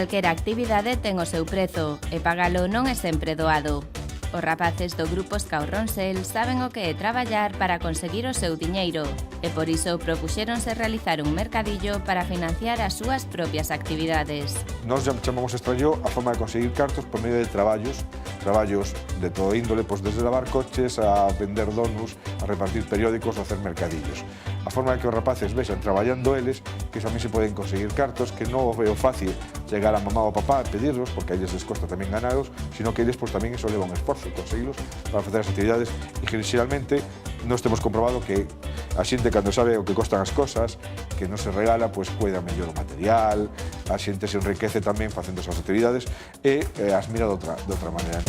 Calquera actividade ten o seu prezo e pagalo non é sempre doado. Os rapaces do Grupo Scout Ronsel saben o que é traballar para conseguir o seu diñeiro e por iso propuxéronse realizar un mercadillo para financiar as súas propias actividades. Nós chamamos estrallo a forma de conseguir cartos por medio de traballos de todo índole, desde lavar coches a vender donuts, a repartir periódicos ou hacer mercadillos. A forma de que os rapaces vexan traballando eles, que tamén se poden conseguir cartos, que non veo fácil chegar a mamá ou papá a pedirlos, porque a eles les costa tamén ganaros, sino que eles tamén iso leva un esforzo conseguirlos para facer as actividades e que xeralmente nós temos comprobado que a xente cando sabe o que costan as cosas, que non se regala, cuida mellor o material, a xente se enriquece tamén facendo esas actividades e as mira de outra maneira.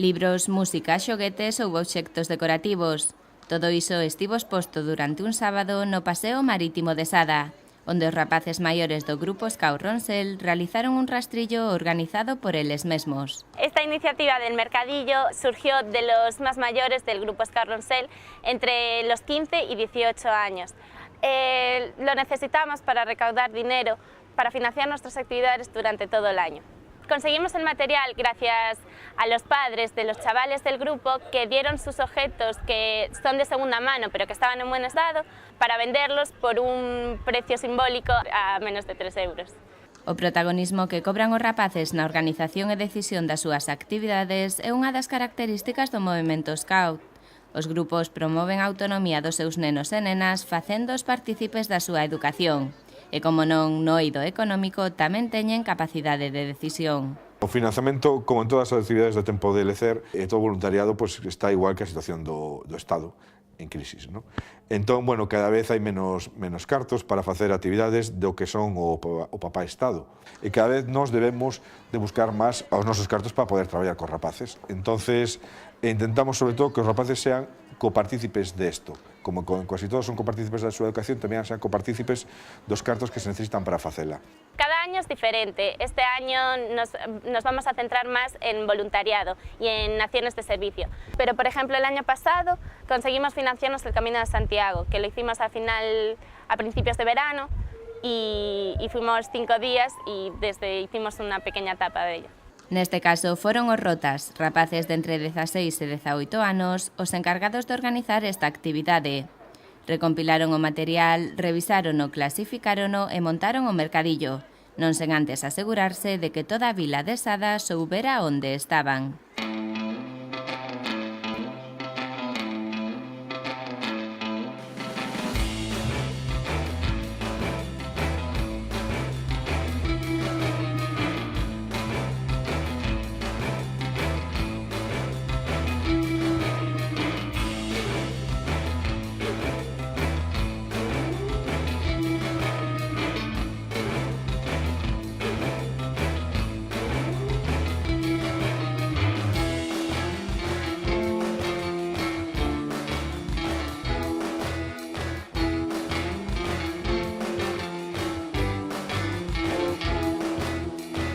Libros, música, xoguetes ou obxectos decorativos. Todo iso estivo exposto durante un sábado no Paseo Marítimo de Sada, onde os rapaces maiores do Grupo Scout Ronsel realizaron un rastrillo organizado por eles mesmos. Esta iniciativa del mercadillo surgió de los más mayores del Grupo Scout Ronsel entre los 15 y 18 años. Lo necesitamos para recaudar dinero para financiar nuestras actividades durante todo el año. Conseguimos el material gracias a los padres de los chavales del grupo que dieron sus objetos que son de segunda mano pero que estaban en buen estado para venderlos por un precio simbólico a menos de 3 euros. O protagonismo que cobran os rapaces na organización e decisión das súas actividades é unha das características do movemento Scout. Os grupos promoven a autonomía dos seus nenos e nenas facéndoos partícipes da súa educación. E como non, no eido económico tamén teñen capacidade de decisión. O financiamento, como en todas as actividades do tempo de lecer, e todo voluntariado está igual que a situación do Estado en crisis. Entón, cada vez hai menos cartos para facer actividades do que son o papá Estado. E cada vez nos debemos de buscar máis os nosos cartos para poder traballar cos rapaces. Entonces, intentamos sobre todo que os rapaces sean copartícipes desto. Como casi todos son copartícipes da súa educación, tamén sean copartícipes dos cartos que se necesitan para facela. Cada año es diferente. Este año nos vamos a centrar más en voluntariado y en acciones de servicio. Pero, por ejemplo, el año pasado conseguimos financiarnos el Camino de Santiago, que lo hicimos a principios de verano y fuimos 5 días y hicimos una pequeña etapa de ello. Neste caso foron os rotas, rapaces de entre 16 e 18 anos, os encargados de organizar esta actividade. Recompilaron o material, revisárono, clasificárono e montaron o mercadillo, non sen antes asegurarse de que toda a vila de Sada soubera onde estaban.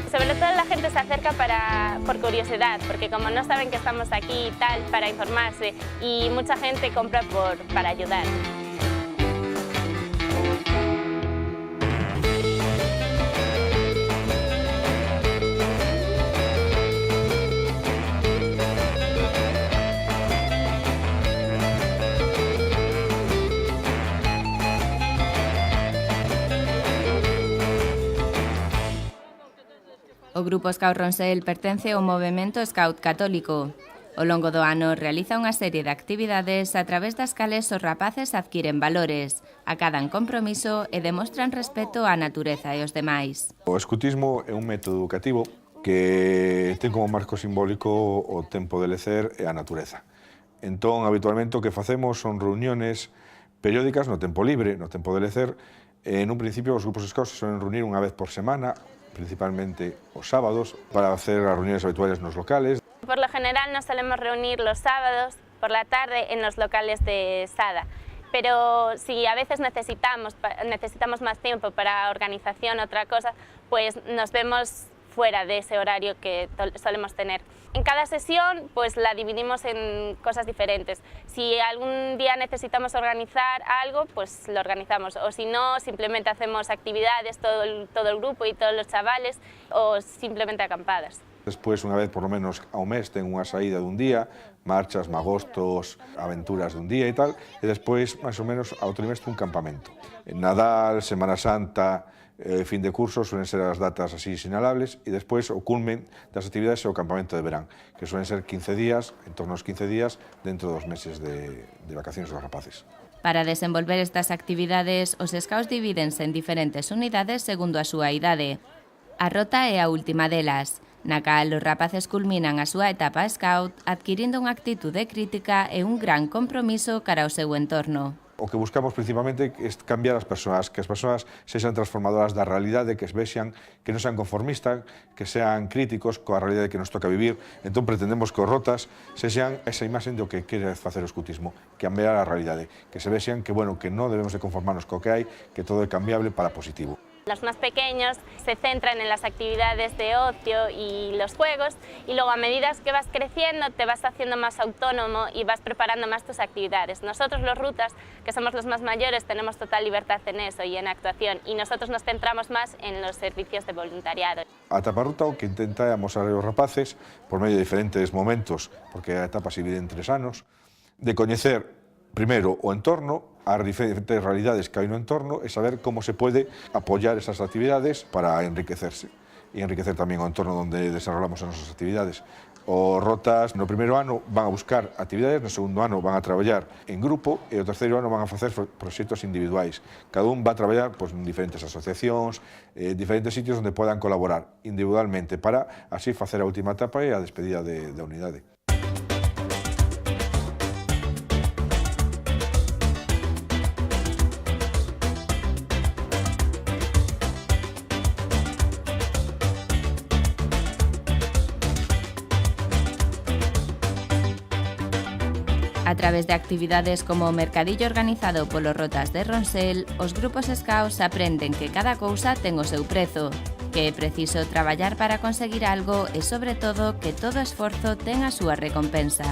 Sobre todo la gente se acerca por curiosidad, porque como no saben que estamos aquí y tal, para informarse, y mucha gente compra para ayudar. O Grupo Scout Ronsel pertence ao movemento Scout católico. Ao longo do ano realiza unha serie de actividades a través das cales os rapaces adquiren valores, acadan compromiso e demostran respeto á natureza e aos demais. O escutismo é un método educativo que ten como marco simbólico o tempo de lecer e a natureza. Entón, habitualmente, o que facemos son reuniones periódicas no tempo libre, no tempo de lecer. En un principio, os grupos Scouts se suelen reunir unha vez por semana, principalmente os sábados, para hacer as reuniones habituales nos locales. Por lo general nos solemos reunir los sábados por la tarde en los locales de Sada, pero si a veces necesitamos más tiempo para organización o otra cosa, pues nos vemos fuera de ese horario que solemos tener. En cada sesión pues la dividimos en cosas diferentes. Si algún día necesitamos organizar algo, pues lo organizamos, o si no, simplemente hacemos actividades, todo el grupo y todos los chavales, o simplemente acampadas. Despois, unha vez por lo menos ao mes, ten unha saída dun día, marchas, magostos, aventuras dun día e tal, e despois, máis ou menos, ao trimestre un campamento. En Nadal, Semana Santa, fin de curso, suelen ser as datas así sinalables, e despois o culmen das actividades é o campamento de verán, que suelen ser 15 días, en torno aos 15 días, dentro dos meses de vacaciones dos rapaces. Para desenvolver estas actividades, os scouts divídense en diferentes unidades segundo a súa idade. A rota é a última delas, na cal os rapaces culminan a súa etapa scout adquirindo unha actitude crítica e un gran compromiso cara ao seu entorno. O que buscamos principalmente é cambiar as persoas, que as persoas sexan transformadoras da realidade, que vexan, que non sean conformistas, que sean críticos coa realidade que nos toca vivir. Entón pretendemos que os rotas sexan esa imaxe do que quere facer o escutismo, cambiar a realidade, que se vexan que, bueno, que non debemos de conformarnos co que hai, que todo é cambiable para positivo. Los más pequeños se centran en las actividades de ocio y los juegos, y luego a medida que vas creciendo te vas haciendo más autónomo y vas preparando más tus actividades. Nosotros los rutas, que somos los más mayores, tenemos total libertad en eso y en actuación, y nosotros nos centramos más en los servicios de voluntariado. A etapa ruta o que intenta é amosar aos rapaces, por medio de diferentes momentos, porque a etapa se divide en 3 anos, de coñecer primeiro o entorno, as diferentes realidades que hai no entorno e saber como se pode apoiar esas actividades para enriquecerse e enriquecer tamén o entorno onde desarrollamos as nosas actividades. Os rotas no primeiro ano van a buscar actividades, no segundo ano van a traballar en grupo e o terceiro ano van a facer proxectos individuais. Cada un va a traballar en diferentes asociacións, diferentes sitios onde podan colaborar individualmente para así facer a última etapa e a despedida da unidade. A través de actividades como o mercadillo organizado polos Rotas de Ronsel, os grupos scouts aprenden que cada cousa ten o seu prezo, que é preciso traballar para conseguir algo e, sobre todo, que todo esforzo ten a súa recompensa.